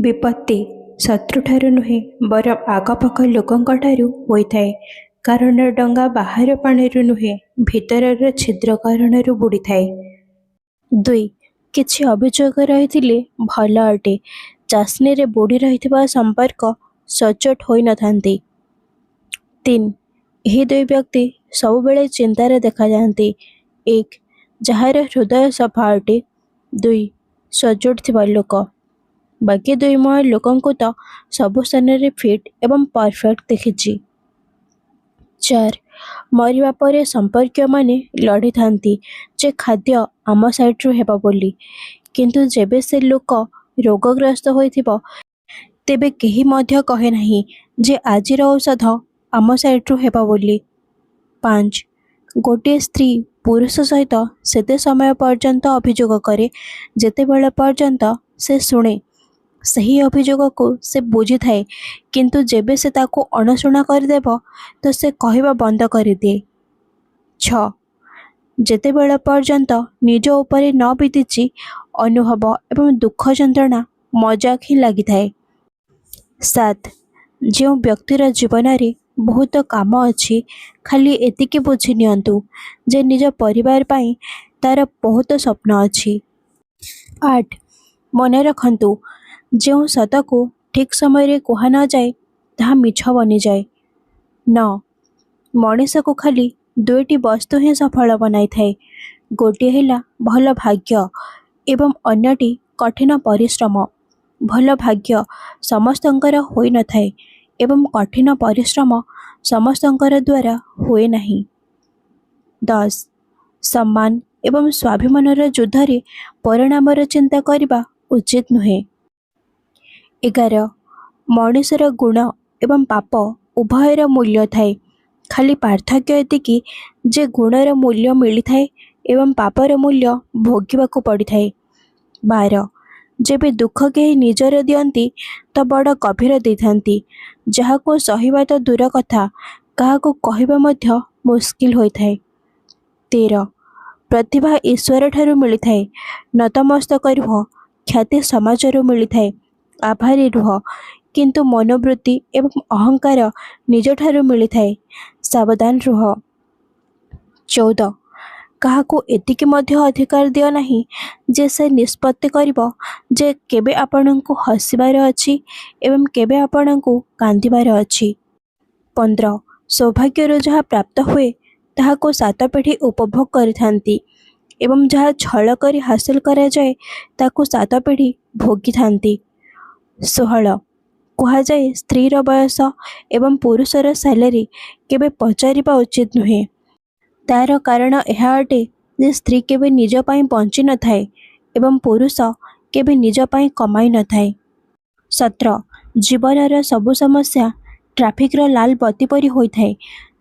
ବିପତ୍ତି ଶତ୍ରୁଠାରୁ ନୁହେଁ ବରଂ ଆଖପାଖ ଲୋକଙ୍କଠାରୁ ହୋଇଥାଏ। କାରଣ ଡଙ୍ଗା ବାହାର ପାଣିରୁ ନୁହେଁ ଭିତରର ଛିଦ୍ର କାରଣରୁ ବୁଡ଼ିଥାଏ। 2. କିଛି ଅଭିଯୋଗ ରହିଥିଲେ ଭଲ ଅଟେ। ଚାଷଣୀରେ ବୁଡ଼ି ରହିଥିବା ସମ୍ପର୍କ ସଚ୍ଚୋଟ ହୋଇନଥାନ୍ତି। 3. ଏହି ଦୁଇ ବ୍ୟକ୍ତି ସବୁବେଳେ ଚିନ୍ତାରେ ଦେଖାଯାଆନ୍ତି। 1. ଯାହାର ହୃଦୟ ସଫା ଅଟେ। 2. ସଚ୍ଚୋଟ ଥିବା ଲୋକ। ବାକି ଦୁଇ ମୁହାଁ ଲୋକଙ୍କୁ ତ ସବୁ ସ୍ଥାନରେ ଫିଟ୍ ଏବଂ ପରଫେକ୍ଟ ଦେଖିଛି। 4. ମରିବା ପରେ ସମ୍ପର୍କୀୟମାନେ ଲଢ଼ିଥାନ୍ତି ଯେ ଖାଦ୍ୟ ଆମ ସାଇଟ୍ରୁ ହେବ ବୋଲି, କିନ୍ତୁ ଯେବେ ସେ ଲୋକ ରୋଗଗ୍ରସ୍ତ ହୋଇଥିବ ତେବେ କେହି ମଧ୍ୟ କହେ ନାହିଁ ଯେ ଆଜିର ଔଷଧ ଆମ ସାଇଟ୍ରୁ ହେବ ବୋଲି। 5. ଗୋଟିଏ ସ୍ତ୍ରୀ ପୁରୁଷ ସହିତ ସେତେ ସମୟ ପର୍ଯ୍ୟନ୍ତ ଅଭିଯୋଗ କରେ ଯେତେବେଳ ପର୍ଯ୍ୟନ୍ତ ସେ ଶୁଣେ। ସେହି ଅଭିଯୋଗକୁ ସେ ବୁଝିଥାଏ, କିନ୍ତୁ ଯେବେ ସେ ତାକୁ ଅଣଶୁଣା କରିଦେବ ତ ସେ କହିବା ବନ୍ଦ କରିଦିଏ। 6. ଯେତେବେଳ ପର୍ଯ୍ୟନ୍ତ ନିଜ ଉପରେ ନ ବିତିଛି ଅନୁଭବ ଏବଂ ଦୁଃଖ ଯନ୍ତ୍ରଣା ମଜାକ ହିଁ ଲାଗିଥାଏ। 7. ଯେଉଁ ବ୍ୟକ୍ତିର ଜୀବନରେ ବହୁତ କାମ ଅଛି, ଖାଲି ଏତିକି ବୁଝି ନିଅନ୍ତୁ ଯେ ନିଜ ପରିବାର ପାଇଁ ତାର ବହୁତ ସ୍ୱପ୍ନ ଅଛି। 8. ମନେ ରଖନ୍ତୁ, ଯେଉଁ ସତକୁ ଠିକ୍ ସମୟରେ କୁହା ନଯାଏ ତାହା ମିଛ ବନିଯାଏ। 9. ମଣିଷକୁ ଖାଲି ଦୁଇଟି ବସ୍ତୁ ହିଁ ସଫଳ ବନାଇଥାଏ। ଗୋଟିଏ ହେଲା ଭଲ ଭାଗ୍ୟ ଏବଂ ଅନ୍ୟଟି କଠିନ ପରିଶ୍ରମ। ଭଲ ଭାଗ୍ୟ ସମସ୍ତଙ୍କର ହୋଇନଥାଏ ଏବଂ କଠିନ ପରିଶ୍ରମ ସମସ୍ତଙ୍କର ଦ୍ୱାରା ହୁଏ ନାହିଁ। 10. ସମ୍ମାନ ଏବଂ ସ୍ୱାଭିମାନର ଯୁଦ୍ଧରେ ପରିଣାମର ଚିନ୍ତା କରିବା ଉଚିତ ନୁହେଁ। 11. ମଣିଷର ଗୁଣ ଏବଂ ପାପ ଉଭୟର ମୂଲ୍ୟ ଥାଏ। ଖାଲି ପାର୍ଥକ୍ୟ ଏତିକି ଯେ ଗୁଣର ମୂଲ୍ୟ ମିଳିଥାଏ ଏବଂ ପାପର ମୂଲ୍ୟ ଭୋଗିବାକୁ ପଡ଼ିଥାଏ। 12. ଯେବେ ଦୁଃଖ କେହି ନିଜର ଦିଅନ୍ତି ତ ବଡ଼ ଗଭୀର ଦେଇଥାନ୍ତି, ଯାହାକୁ ସହିବା ତ ଦୂର କଥା କାହାକୁ କହିବା ମଧ୍ୟ ମୁସ୍କିଲ ହୋଇଥାଏ। 13. ପ୍ରତିଭା ଈଶ୍ୱରଠାରୁ ମିଳିଥାଏ। ନତମସ୍ତକ ରୁହ। ଖ୍ୟାତି ସମାଜରୁ ମିଳିଥାଏ। ଆଭାରୀ ରୁହ, କିନ୍ତୁ ମନୋବୃତ୍ତି ଏବଂ ଅହଙ୍କାର ନିଜଠାରୁ ମିଳିଥାଏ। ସାବଧାନ ରୁହ। 14. କାହାକୁ ଏତିକି ମଧ୍ୟ ଅଧିକାର ଦିଅ ନାହିଁ ଯେ ସେ ନିଷ୍ପତ୍ତି କରିବ ଯେ କେବେ ଆପଣଙ୍କୁ ହସିବାର ଅଛି ଏବଂ କେବେ ଆପଣଙ୍କୁ କାନ୍ଦିବାର ଅଛି। 15. ସୌଭାଗ୍ୟରୁ ଯାହା ପ୍ରାପ୍ତ ହୁଏ ତାହାକୁ 7 ପିଢ଼ି ଉପଭୋଗ କରିଥାନ୍ତି ଏବଂ ଯାହା ଛଳ କରି ହାସଲ କରାଯାଏ ତାକୁ 7 ପିଢ଼ି ଭୋଗିଥାନ୍ତି। 16. କୁହାଯାଏ ସ୍ତ୍ରୀର ବୟସ ଏବଂ ପୁରୁଷର ସାଲେରୀ କେବେ ପଚାରିବା ଉଚିତ ନୁହେଁ। ତାର କାରଣ ଏହା ଅଟେ ଯେ ସ୍ତ୍ରୀ କେବେ ନିଜ ପାଇଁ ବଞ୍ଚି ନଥାଏ ଏବଂ ପୁରୁଷ କେବେ ନିଜ ପାଇଁ କମାଇ ନଥାଏ। 17. ଜୀବନର ସବୁ ସମସ୍ୟା ଟ୍ରାଫିକର ଲାଲ ବତି ପରି ହୋଇଥାଏ।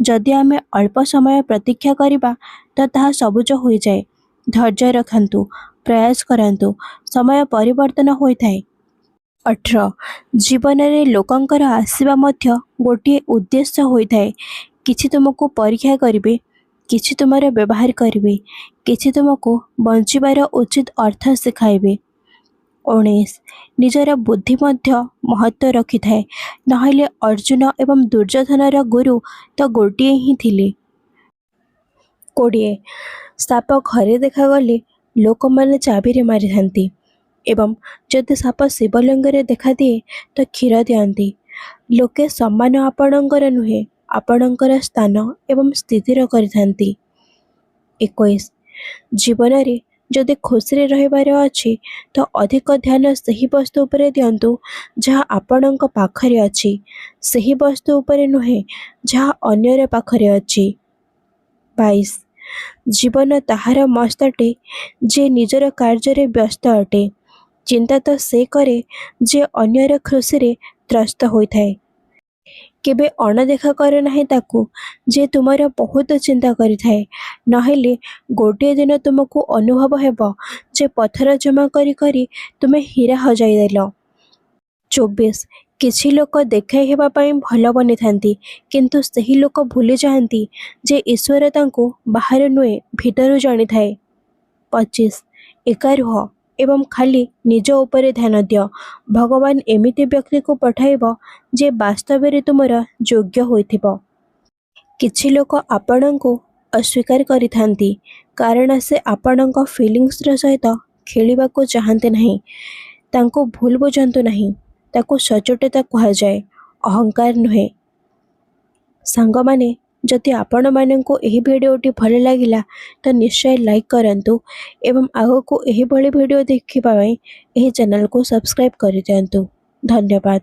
ଯଦି ଆମେ ଅଳ୍ପ ସମୟ ପ୍ରତୀକ୍ଷା କରିବା ତ ତାହା ସବୁଜ ହୋଇଯାଏ। ଧୈର୍ଯ୍ୟ ରଖନ୍ତୁ, ପ୍ରୟାସ କରନ୍ତୁ, ସମୟ ପରିବର୍ତ୍ତନ ହୋଇଥାଏ। 18. ଜୀବନରେ ଲୋକଙ୍କର ଆସିବା ମଧ୍ୟ ଗୋଟିଏ ଉଦ୍ଦେଶ୍ୟ ହୋଇଥାଏ। କିଛି ତୁମକୁ ପରୀକ୍ଷା କରିବେ, କିଛି ତୁମର ବ୍ୟବହାର କରିବେ, କିଛି ତୁମକୁ ବଞ୍ଚିବାର ଉଚିତ ଅର୍ଥ ଶିଖାଇବେ। 19. ନିଜର ବୁଦ୍ଧି ମଧ୍ୟ ମହତ୍ତ୍ୱ ରଖିଥାଏ, ନହେଲେ ଅର୍ଜୁନ ଏବଂ ଦୁର୍ଯ୍ୟୋଧନର ଗୁରୁ ତ ଗୋଟିଏ ହିଁ ଥିଲେ। 20. ସାପ ଘରେ ଦେଖାଗଲେ ଲୋକମାନେ ଚାବିରେ ମାରିଥାନ୍ତି ଏବଂ ଯଦି ସାପ ଶିବଲିଙ୍ଗରେ ଦେଖାଦିଏ ତ କ୍ଷୀର ଦିଅନ୍ତି। ଲୋକେ ସମ୍ମାନ ଆପଣଙ୍କର ନୁହେଁ ଆପଣଙ୍କର ସ୍ଥାନ ଏବଂ ସ୍ଥିତିର କରିଥାନ୍ତି। 21. ଜୀବନରେ ଯଦି ଖୁସିରେ ରହିବାର ଅଛି ତ ଅଧିକ ଧ୍ୟାନ ସେହି ବସ୍ତୁ ଉପରେ ଦିଅନ୍ତୁ ଯାହା ଆପଣଙ୍କ ପାଖରେ ଅଛି, ସେହି ବସ୍ତୁ ଉପରେ ନୁହେଁ ଯାହା ଅନ୍ୟର ପାଖରେ ଅଛି। 22. ଜୀବନ ତାହାର ମସ୍ତ ଅଟେ ଯେ ନିଜର କାର୍ଯ୍ୟରେ ବ୍ୟସ୍ତ ଅଟେ। ଚିନ୍ତା ତ ସେ କରେ ଯେ ଅନ୍ୟର ଖୁସିରେ ତ୍ରସ୍ତ ହୋଇଥାଏ। କେବେ ଅଣଦେଖା କର ନାହିଁ ତାକୁ ଯେ ତୁମର ବହୁତ ଚିନ୍ତା କରିଥାଏ, ନହେଲେ ଗୋଟିଏ ଦିନ ତୁମକୁ ଅନୁଭବ ହେବ ଯେ ପଥର ଜମା କରି କରି ତୁମେ ହୀରା ହଜାଇଦେଲ। 24. କିଛି ଲୋକ ଦେଖାଇ ହେବା ପାଇଁ ଭଲ ବନିଥାନ୍ତି, କିନ୍ତୁ ସେହି ଲୋକ ଭୁଲି ଯାଆନ୍ତି ଯେ ଈଶ୍ୱର ତାଙ୍କୁ ବାହାରୁ ନୁହେଁ ଭିତରୁ ଜାଣିଥାଏ। 25. ଏକା ରୁହ, ଏବଂ ଖାଲି ନିଜ ଉପରେ ଧ୍ୟାନ ଦିଅ। ଭଗବାନ ଏମିତି ବ୍ୟକ୍ତିକୁ ପଠାଇବ ଯେ ବାସ୍ତବରେ ତୁମର ଯୋଗ୍ୟ ହୋଇଥିବ। କିଛି ଲୋକ ଆପଣଙ୍କୁ ଅସ୍ୱୀକାର କରିଥାନ୍ତି କାରଣ ସେ ଆପଣଙ୍କ ଫିଲିଂସର ସହିତ ଖେଳିବାକୁ ଚାହାନ୍ତି ନାହିଁ। ତାଙ୍କୁ ଭୁଲ ବୁଝନ୍ତୁ ନାହିଁ। ତାକୁ ସଚ୍ଚୋଟତା କୁହାଯାଏ, ଅହଙ୍କାର ନୁହେଁ। ସାଙ୍ଗମାନେ, ଯଦି ଆପଣମାନଙ୍କୁ ଏହି ଭିଡ଼ିଓଟି ଭଲ ଲାଗିଲା ତ ନିଶ୍ଚୟ ଲାଇକ୍ କରନ୍ତୁ ଏବଂ ଆଗକୁ ଏହିଭଳି ଭିଡ଼ିଓ ଦେଖିବା ପାଇଁ ଏହି ଚ୍ୟାନେଲକୁ ସବସ୍କ୍ରାଇବ୍ କରିଦିଅନ୍ତୁ। ଧନ୍ୟବାଦ।